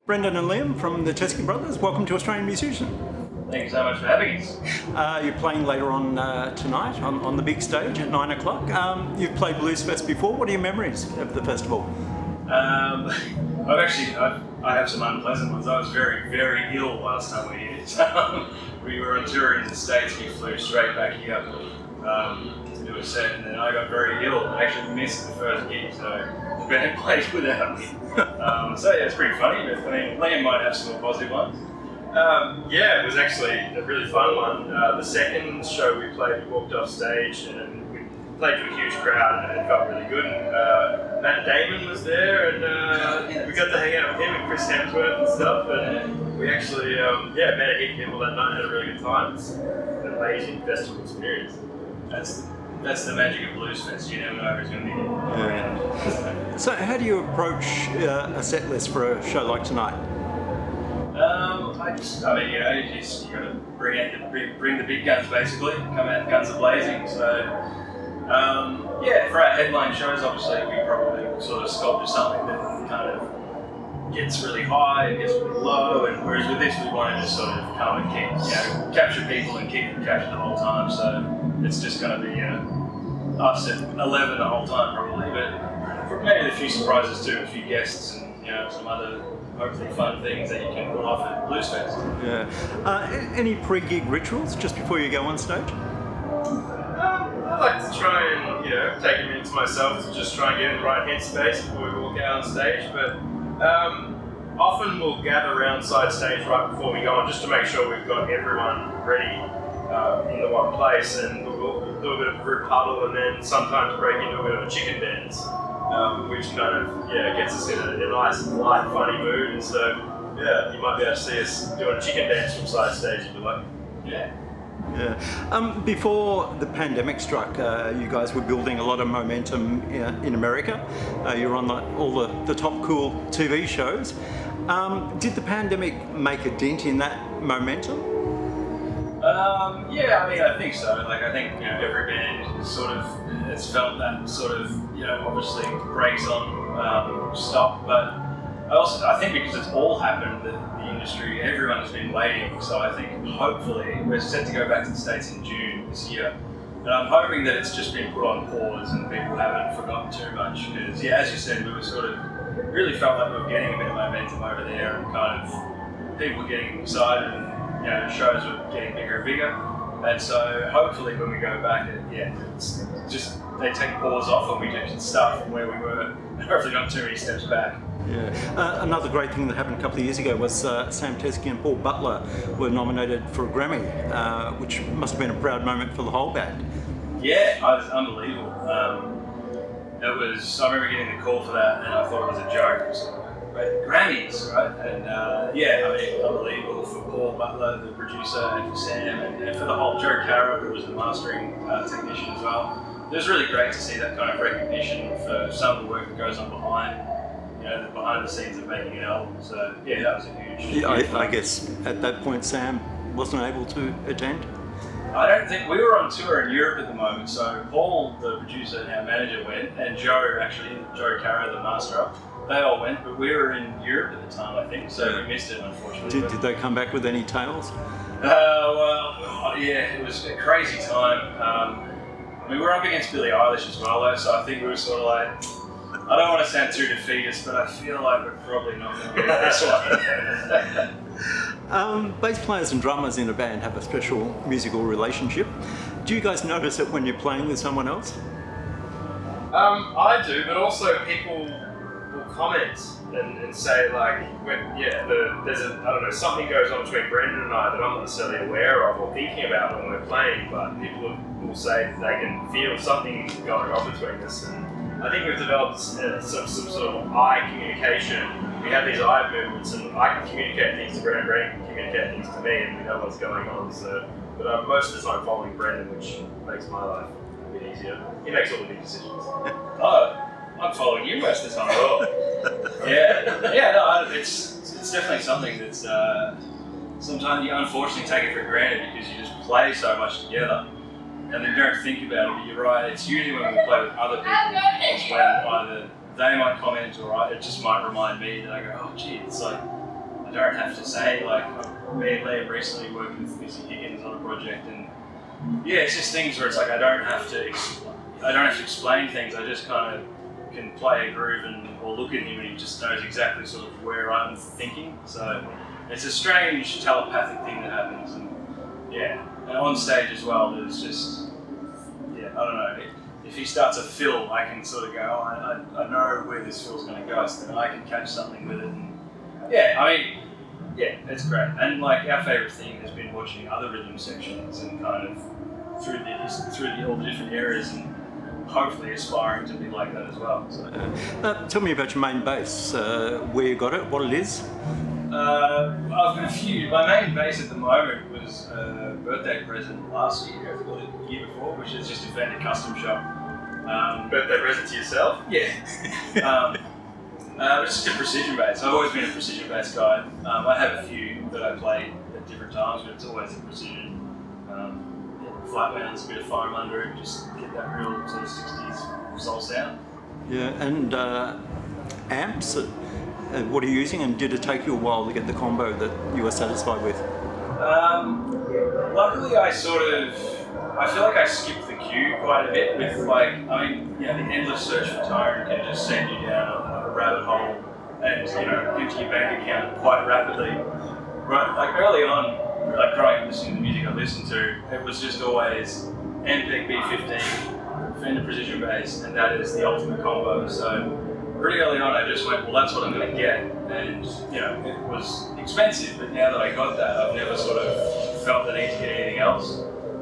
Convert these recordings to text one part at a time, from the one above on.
Brendon and Liam from the Teskey brothers, welcome to Australian Musician. Thank you so much for having us. You're playing later on tonight on the big stage at 9 o'clock. You've played Bluesfest before. What are your memories of the festival? I have some unpleasant ones. I was very, very ill last time we did it. We were on tour in the States. We flew straight back here to do a set, and then I got very ill and actually missed the first gig, so the band played without me. So yeah, it's pretty funny, but I mean, Liam might have some more positive ones. Yeah, it was actually a really fun one. The second show we played, we walked off stage and we played to a huge crowd and it felt really good. And, Matt Damon was there and we got to hang out with him and Chris Hemsworth and stuff. And we actually met a heap of people that night and had a really good time. It's an amazing festival experience. That's the magic of Bluesfest. You never know who's going to be around. So how do you approach a set list for a show like tonight? You just got to bring the big guns basically, come out guns a-blazing. So, for our headline shows, obviously we probably sort of sculpted something that kind of gets really high and gets really low, and whereas with this we wanted to sort of come and keep, capture people and keep them captured the whole time. So it's just going to be us at 11 the whole time probably, but maybe a few surprises too, a few guests and some other hopefully fun things that you can put off at Bluesfest. Yeah. Any pre-gig rituals just before you go on stage? I like to try and take a minute to myself to just try and get in the right headspace before we walk out on stage. But often we'll gather around side stage right before we go on just to make sure we've got everyone ready in the one place, and we'll do a bit of a group huddle and then sometimes break into a bit of a chicken dance. Which kind of gets us in a nice, light, funny mood, and so you might be able to see us doing a chicken dance from side stage if you like. Yeah. Before the pandemic struck, you guys were building a lot of momentum in America. You were on all the top cool TV shows. Did the pandemic make a dent in that momentum? I think so. I think every band sort of has felt that sort of obviously breaks on stop, but I think because it's all happened, the industry, everyone has been waiting. So I think hopefully we're set to go back to the States in June this year, and I'm hoping that it's just been put on pause and people haven't forgotten too much. Because as you said, we were sort of really felt like we were getting a bit of momentum over there, and kind of people were getting excited, and shows were getting bigger and bigger. And so hopefully when we go back, it's just they take pause off and we just start from where we were, and hopefully not too many steps back. Yeah. Another great thing that happened a couple of years ago was Sam Teskey and Paul Butler were nominated for a Grammy, which must have been a proud moment for the whole band. Yeah, it was unbelievable. I remember getting the call for that, and I thought it was a joke. It was Grammys, right? And unbelievable for Paul Butler, the producer, and for Sam, and for the whole Joe Carroll, who was the mastering technician as well. It was really great to see that kind of recognition for some of the work that goes on behind the scenes of making an album. So that was a huge. I guess at that point Sam wasn't able to attend. I don't think we were on tour in Europe at the moment. So Paul, the producer and our manager, went, and Joe Carroll, the masterer. They all went, but we were in Europe at the time, I think, so we missed it, unfortunately. Did they come back with any tales? It was a crazy time. We were up against Billie Eilish as well, though, so I think we were sort of like, I don't want to sound too defeatist, but I feel like we're probably not going to get this one. Bass players and drummers in a band have a special musical relationship. Do you guys notice it when you're playing with someone else? I do, but also people comment and say there's something goes on between Brendon and I that I'm not necessarily aware of or thinking about when we're playing, but people will say that they can feel something going on between us, and I think we've developed some sort of eye communication. We have these eye movements, and I can communicate things to Brendon, Brendon can communicate things to me, and we know what's going on. So, but I'm most of the time following Brendon, which makes my life a bit easier. He makes all the big decisions. I'm following you most of the time. It's definitely something that's sometimes you unfortunately take it for granted because you just play so much together, and then you don't think about it. But you're right. It's usually when we play with other people, it's when either they might comment or it just might remind me that I go, oh gee, it's like don't have to say, like, me and Liam recently worked with Missy Higgins on a project, and yeah, it's just things where it's like I don't have to explain things. I just kind of can play a groove or look at him, and he just knows exactly sort of where I'm thinking. So it's a strange telepathic thing that happens, and yeah, and on stage as well. There's just I don't know. If he starts a fill, I can sort of go, I know where this fill's going to go, so then I can catch something with it. And it's great. And like our favourite thing has been watching other rhythm sections and kind of through all the different areas, and hopefully aspiring to be like that as well. So. Tell me about your main bass, where you got it, what it is. I've got a few. My main bass at the moment was a birthday present last year, or the year before, which is just a Fender custom shop. Birthday present to yourself? Yeah. It's just a precision bass. I've always been a precision bass guy. I have a few that I play at different times, but it's always a precision. Flat mounts, a bit of foam under it, just get that real sort of 60s soul sound. Yeah, and amps, what are you using, and did it take you a while to get the combo that you were satisfied with? Luckily, I feel like I skipped the queue quite a bit with the endless search for tone can just send you down a rabbit hole and, empty your bank account quite rapidly. Right, like early on, like growing up listening to the music I listened to, it was just always MPEG B15, Fender precision bass, and that is the ultimate combo. So pretty early on, I just went, well, that's what I'm going to get, and it was expensive. But now that I got that, I've never sort of felt the need to get anything else.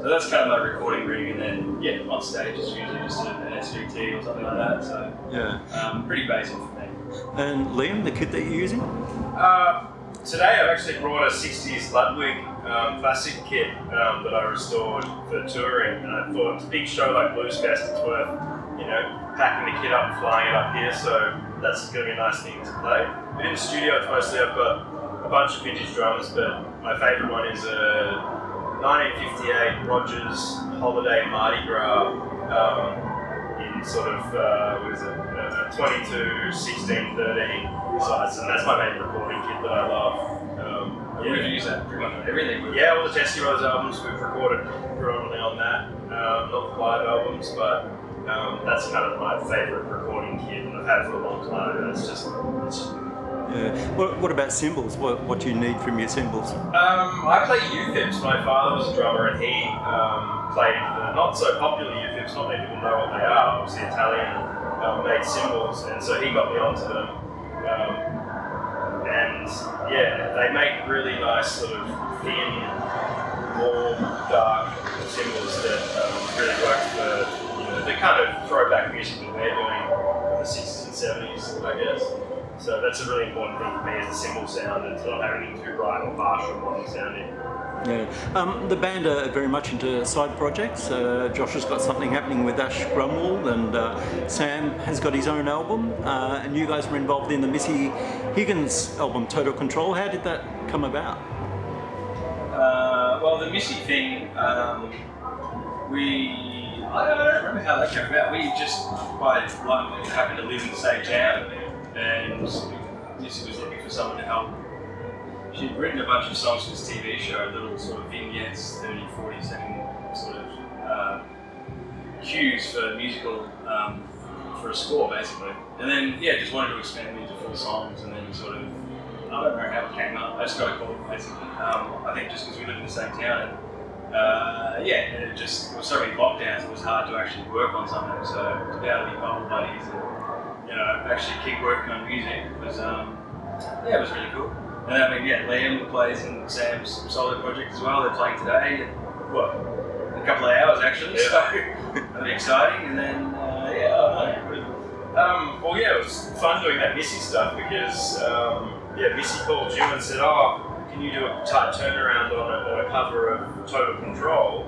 So that's kind of my recording rig, and then on stage it's usually just an SVT or something like that. So pretty basic for me. And Liam, the kit that you're using? Today I've actually brought a 60s Ludwig classic kit that I restored for touring, and I thought it's a big show like Bluesfest, it's worth packing the kit up and flying it up here, so that's going to be a nice thing to play. But in the studio it's mostly I've got a bunch of vintage drums, but my favourite one is a 1958 Rogers Holiday Mardi Gras in sort of 22, 16, 13 size, and that's my main recording kit that I love. We've used that pretty much on everything. Yeah, all the Teskey albums we've recorded predominantly on that. Not the live albums, but that's kind of my favourite recording kit, and I've had it for a long time. And it's just yeah. What about cymbals? What do you need from your cymbals? I play U-Fips. My father was a drummer, and he played the not so popular U-Fips. Not many people know what they are. Obviously, Italian made cymbals, and so he got me onto them. And they make really nice sort of thin, warm, dark cymbals that really work for the kind of throwback music that we're doing from the 60s and 70s, I guess. So that's a really important thing for me, is the cymbal sound, and not having anything too bright or harsh or modern sounding. Yeah. The band are very much into side projects. Josh has got something happening with Ash Grumwald, and Sam has got his own album, and you guys were involved in the Missy Higgins album, Total Control. How did that come about? Well, the Missy thing, I don't remember how that came about. We just happened to live in the same town, and Missy was looking for someone to help. She'd written a bunch of songs for this TV show, little sort of vignettes, 30, 40 second sort of cues for musical, for a score basically. And then, just wanted to expand them into full songs, and then sort of, I don't know how it came up, I just got a call basically. I think just because we lived in the same town, and it was so many lockdowns, it was hard to actually work on something, so to be able to be bubble buddies and, actually keep working on music was, it was really cool. And Liam plays in Sam's solo project as well. They're playing today, in a couple of hours actually, so that'll be exciting. And then, I don't know. It was fun doing that Missy stuff because, Missy called you and said, can you do a tight turnaround on a cover of Total Control?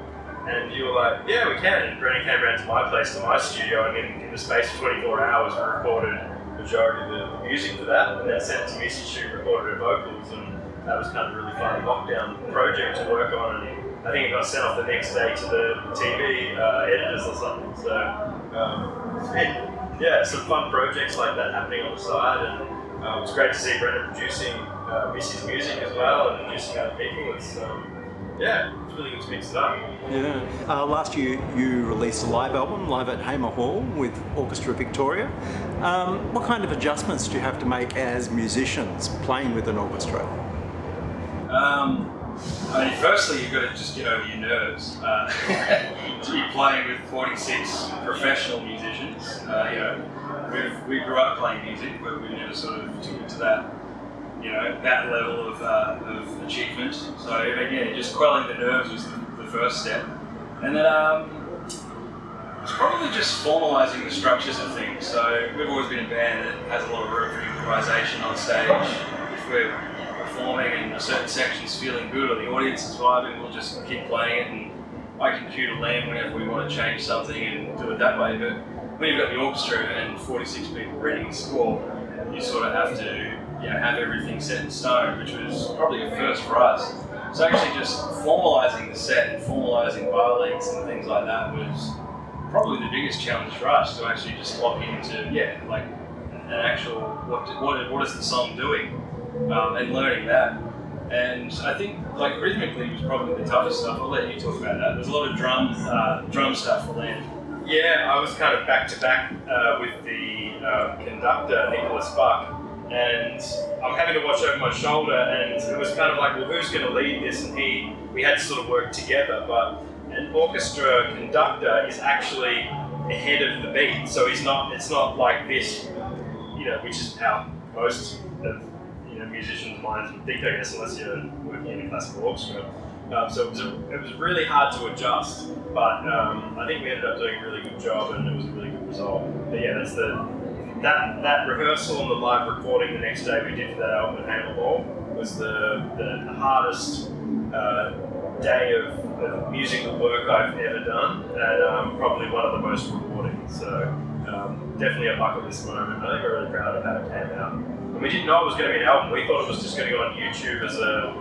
And you were like, yeah, we can. And Brendon came around to my place, to my studio, and in the space of 24 hours, we recorded the majority of the music for that, and then sent it to Missy. She recorded her vocals, and that was kind of a really fun lockdown project to work on. And I think it got sent off the next day to the TV editors or something. So it's been, some fun projects like that happening on the side, and it's great to see Brendon producing miss his music as well and introducing other people. It's really good to mix it up. Yeah. Last year you released a live album, live at Hamer Hall with Orchestra Victoria. What kind of adjustments do you have to make as musicians playing with an orchestra? I mean, firstly, you've got to just get over your nerves. To be playing with 46 professional musicians, we grew up playing music, but we never sort of took it to that, that level of achievement. So again, just quelling the nerves was the first step, and then it's probably just formalising the structures of things. So we've always been a band that has a lot of room for improvisation on stage. If we're performing and a certain section's feeling good or the audience is vibing, we'll just keep playing it, and I can cue to land whenever we want to change something and do it that way. But when you've got the orchestra and 46 people reading the score, you sort of have to have everything set in stone, which was probably a first for us. So actually just formalising the set and formalising bar lengths and things like that was probably the biggest challenge for us, to actually just lock into like an actual what is the song doing, and learning that. And I think like rhythmically was probably the toughest stuff. I'll let you talk about that. There's a lot of drum stuff for Land. Yeah, I was kind of back to back with the conductor Nicholas Buck, and I'm having to watch over my shoulder, and it was kind of like, well, who's going to lead this? And we had to sort of work together, but an orchestra conductor is actually ahead of the beat, so it's not like this, which is how most of musicians' minds would think, I guess, unless you're working in a classical orchestra. So it was really hard to adjust, but I think we ended up doing a really good job, and it was a really good result. But yeah, that's that rehearsal and the live recording the next day we did for that album at Hamer Hall was the hardest day of musical work I've ever done, and probably one of the most rewarding. So definitely a bucket list moment. I think we're really proud of how it came out. And we didn't know it was going to be an album. We thought it was just going to go on YouTube as a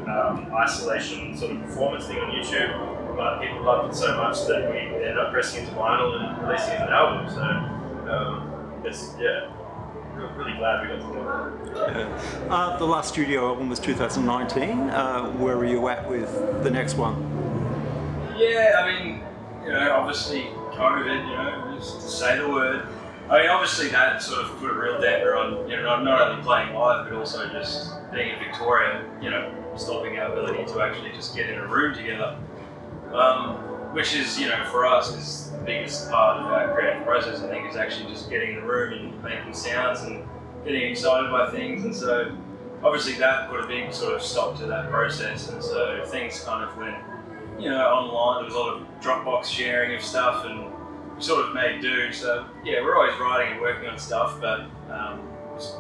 isolation sort of performance thing on YouTube, but people loved it so much that we ended up pressing it to vinyl and releasing it as an album. So really glad we got to do it. The last studio album was 2019. Where were you at with the next one? Yeah, I mean, obviously COVID, just to say the word. I mean, obviously that sort of put a real damper on, not only playing live, but also just being in Victoria, stopping our ability to actually just get in a room together. Which is, for us, is the biggest part of our creative process, I think, is actually just getting in the room and making sounds and getting excited by things. And so, obviously that put a big sort of stop to that process. And so things kind of went, online. There was a lot of Dropbox sharing of stuff, and we sort of made do. So yeah, we're always writing and working on stuff, but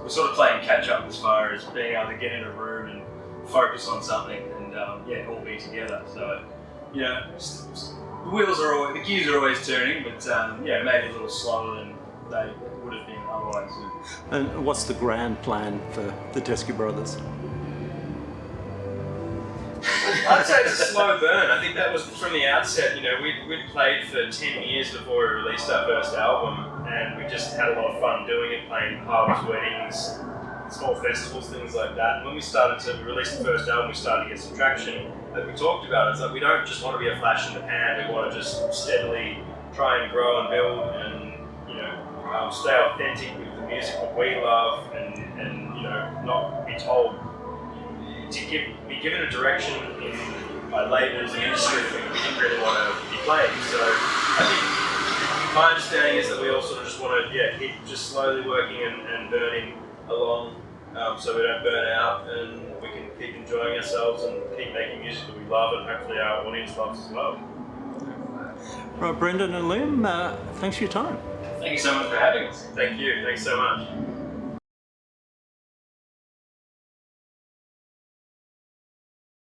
we're sort of playing catch up as far as being able to get in a room and focus on something and all be together. So the gears are always turning, but maybe a little slower than they would have been otherwise. And what's the grand plan for the Teskey brothers? I'd say it's a slow burn. I think that was from the outset. We'd played for 10 years before we released our first album, and we just had a lot of fun doing it, playing pubs, weddings, small festivals, things like that. And when we started to release the first album, we started to get some traction. That we talked about, it's like we don't just want to be a flash in the pan. We want to just steadily try and grow and build, and stay authentic with the music that we love, and not be told to be given a direction by labels and industry that we didn't really want to be playing. So I think my understanding is that we all sort of just want to keep just slowly working and burning along, so we don't burn out, and we can keep enjoying ourselves and keep making music that we love, and hopefully our audience loves as well. Right, Brendon and Liam, thanks for your time. Thank you so much for having us. Thank you. Thanks so much.